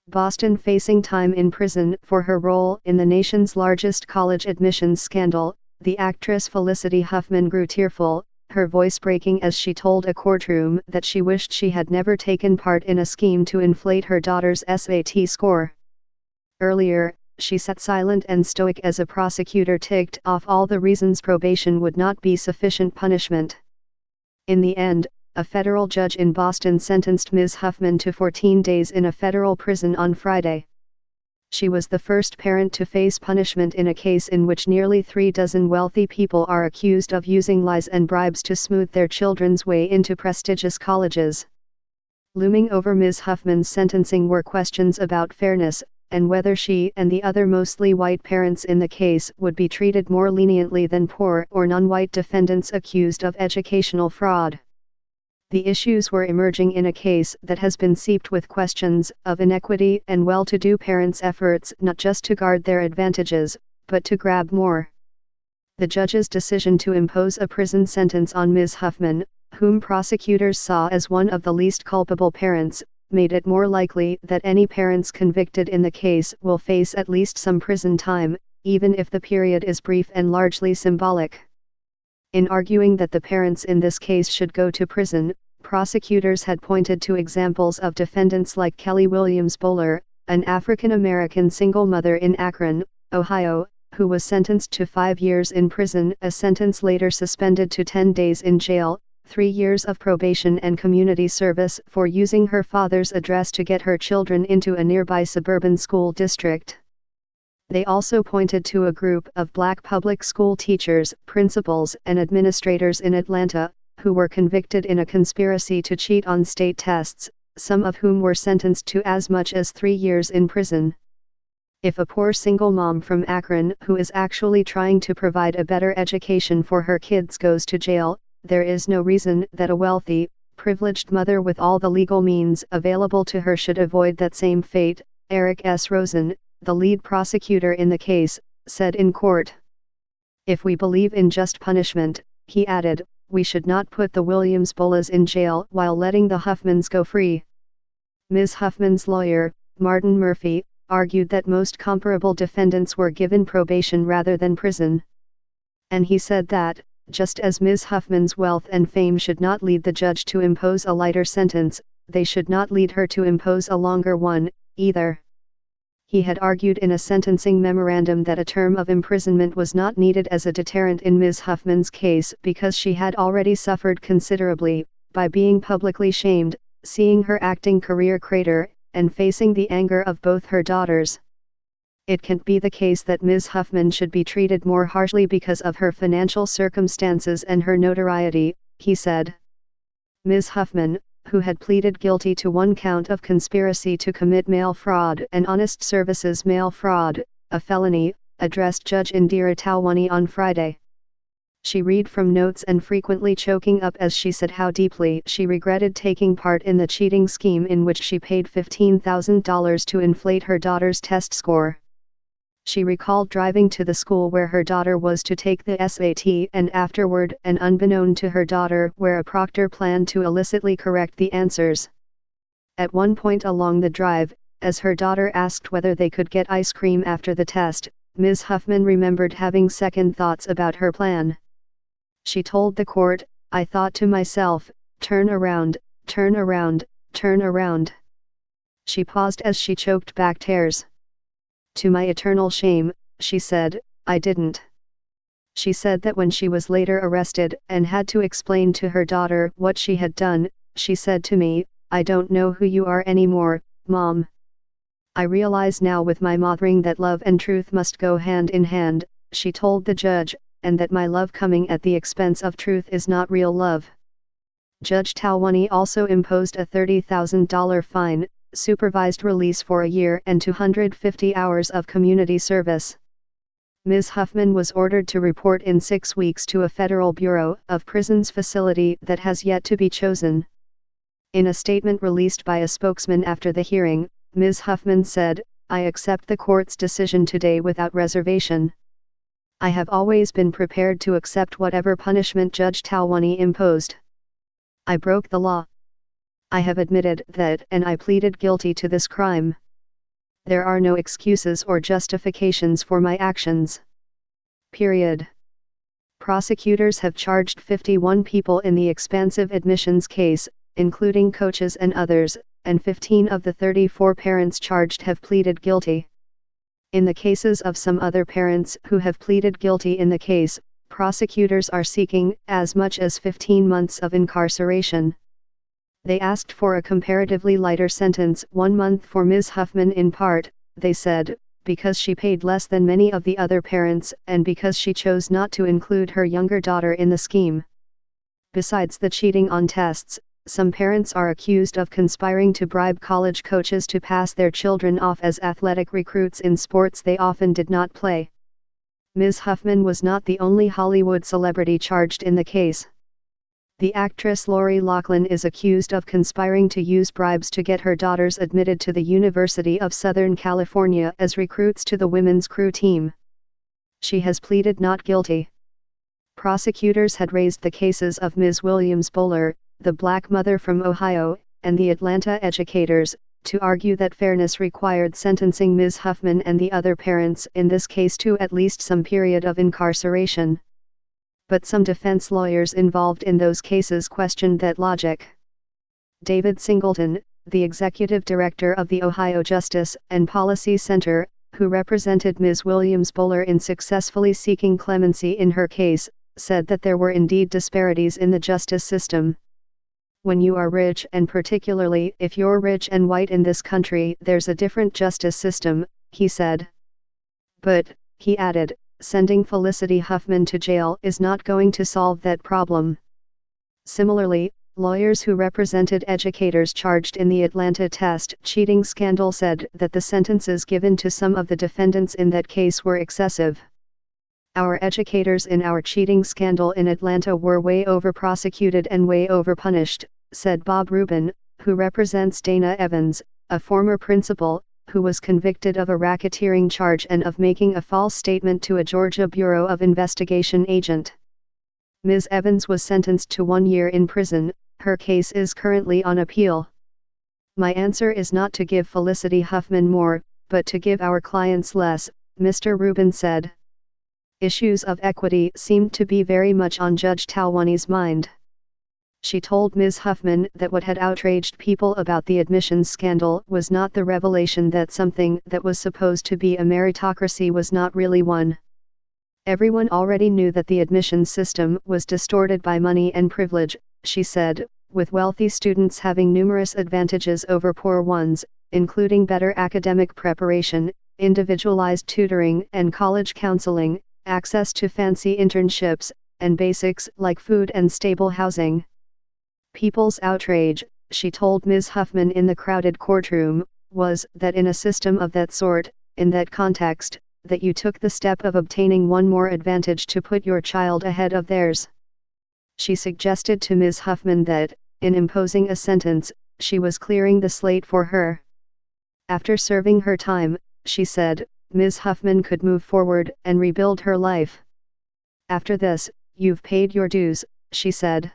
Boston facing time in prison for her role in the nation's largest college admissions scandal. The actress Felicity Huffman grew tearful, her voice breaking as she told a courtroom that she wished she had never taken part in a scheme to inflate her daughter's SAT score. Earlier, she sat silent and stoic as a prosecutor ticked off all the reasons probation would not be sufficient punishment. In the end, a federal judge in Boston sentenced Ms. Huffman to 14 days in a federal prison on Friday. She was the first parent to face punishment in a case in which nearly 36 wealthy people are accused of using lies and bribes to smooth their children's way into prestigious colleges. Looming over Ms. Huffman's sentencing were questions about fairness, and whether she and the other mostly white parents in the case would be treated more leniently than poor or non-white defendants accused of educational fraud. The issues were emerging in a case that has been seeped with questions of inequity and well-to-do parents' efforts not just to guard their advantages, but to grab more. The judge's decision to impose a prison sentence on Ms. Huffman, whom prosecutors saw as one of the least culpable parents, made it more likely that any parents convicted in the case will face at least some prison time, even if the period is brief and largely symbolic. In arguing that the parents in this case should go to prison, prosecutors had pointed to examples of defendants like Kelly Williams Bowler, an African-American single mother in Akron, Ohio, who was sentenced to 5 years in prison, a sentence later suspended to 10 days in jail, 3 years of probation and community service for using her father's address to get her children into a nearby suburban school district. They also pointed to a group of black public school teachers, principals, and administrators in Atlanta, who were convicted in a conspiracy to cheat on state tests, some of whom were sentenced to as much as 3 years in prison. If a poor single mom from Akron who is actually trying to provide a better education for her kids goes to jail, there is no reason that a wealthy, privileged mother with all the legal means available to her should avoid that same fate, Eric S. Rosen, the lead prosecutor in the case, said in court. If we believe in just punishment, he added, we should not put the Williams Bowlers in jail while letting the Huffmans go free. Ms. Huffman's lawyer, Martin Murphy, argued that most comparable defendants were given probation rather than prison. And he said that, just as Ms. Huffman's wealth and fame should not lead the judge to impose a lighter sentence, they should not lead her to impose a longer one, either. He had argued in a sentencing memorandum that a term of imprisonment was not needed as a deterrent in Ms. Huffman's case because she had already suffered considerably, by being publicly shamed, seeing her acting career crater, and facing the anger of both her daughters. It can't be the case that Ms. Huffman should be treated more harshly because of her financial circumstances and her notoriety, he said. Ms. Huffman, who had pleaded guilty to 1 count of conspiracy to commit mail fraud and honest services mail fraud, a felony, addressed Judge Indira Talwani on Friday. She read from notes and frequently choking up as she said how deeply she regretted taking part in the cheating scheme in which she paid $15,000 to inflate her daughter's test score. She recalled driving to the school where her daughter was to take the SAT and afterward, and unbeknown to her daughter, where a proctor planned to illicitly correct the answers. At one point along the drive, as her daughter asked whether they could get ice cream after the test, Ms. Huffman remembered having second thoughts about her plan. She told the court, I thought to myself, turn around, turn around, turn around. She paused as she choked back tears. To my eternal shame, she said, I didn't. She said that when she was later arrested and had to explain to her daughter what she had done, she said to me, I don't know who you are anymore, Mom. I realize now with my mothering that love and truth must go hand in hand, she told the judge, and that my love coming at the expense of truth is not real love. Judge Talwani also imposed a $30,000 fine, supervised release for a year and 250 hours of community service. Ms. Huffman was ordered to report in 6 weeks to a Federal Bureau of Prisons facility that has yet to be chosen. In a statement released by a spokesman after the hearing, Ms. Huffman said, I accept the court's decision today without reservation. I have always been prepared to accept whatever punishment Judge Talwani imposed. I broke the law. I have admitted that and I pleaded guilty to this crime. There are no excuses or justifications for my actions. Period. Prosecutors have charged 51 people in the expansive admissions case, including coaches and others, and 15 of the 34 parents charged have pleaded guilty. In the cases of some other parents who have pleaded guilty in the case, prosecutors are seeking as much as 15 months of incarceration. They asked for a comparatively lighter sentence, 1 month for Ms. Huffman in part, they said, because she paid less than many of the other parents and because she chose not to include her younger daughter in the scheme. Besides the cheating on tests, some parents are accused of conspiring to bribe college coaches to pass their children off as athletic recruits in sports they often did not play. Ms. Huffman was not the only Hollywood celebrity charged in the case. The actress Lori Loughlin is accused of conspiring to use bribes to get her daughters admitted to the University of Southern California as recruits to the women's crew team. She has pleaded not guilty. Prosecutors had raised the cases of Ms. Williams-Bowler, the black mother from Ohio, and the Atlanta educators, to argue that fairness required sentencing Ms. Huffman and the other parents in this case to at least some period of incarceration. But some defense lawyers involved in those cases questioned that logic. David Singleton, the executive director of the Ohio Justice and Policy Center, who represented Ms. Williams-Bowler in successfully seeking clemency in her case, said that there were indeed disparities in the justice system. When you are rich, and particularly if you're rich and white in this country, there's a different justice system, he said. But, he added, sending Felicity Huffman to jail is not going to solve that problem. Similarly, lawyers who represented educators charged in the Atlanta test cheating scandal said that the sentences given to some of the defendants in that case were excessive. Our educators in our cheating scandal in Atlanta were way over-prosecuted and way over-punished, said Bob Rubin, who represents Dana Evans, a former principal, who was convicted of a racketeering charge and of making a false statement to a Georgia Bureau of Investigation agent. Ms. Evans was sentenced to 1 year in prison. Her case is currently on appeal. My answer is not to give Felicity Huffman more, but to give our clients less, Mr. Rubin said. Issues of equity seemed to be very much on Judge Talwani's mind. She told Ms. Huffman that what had outraged people about the admissions scandal was not the revelation that something that was supposed to be a meritocracy was not really one. Everyone already knew that the admissions system was distorted by money and privilege, she said, with wealthy students having numerous advantages over poor ones, including better academic preparation, individualized tutoring and college counseling, access to fancy internships, and basics like food and stable housing. People's outrage, she told Ms. Huffman in the crowded courtroom, was that in a system of that sort, in that context, that you took the step of obtaining one more advantage to put your child ahead of theirs. She suggested to Ms. Huffman that, in imposing a sentence, she was clearing the slate for her. After serving her time, she said, Ms. Huffman could move forward and rebuild her life. After this, you've paid your dues, she said.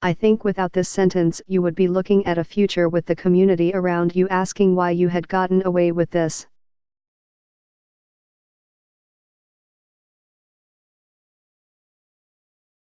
I think without this sentence you would be looking at a future with the community around you asking why you had gotten away with this.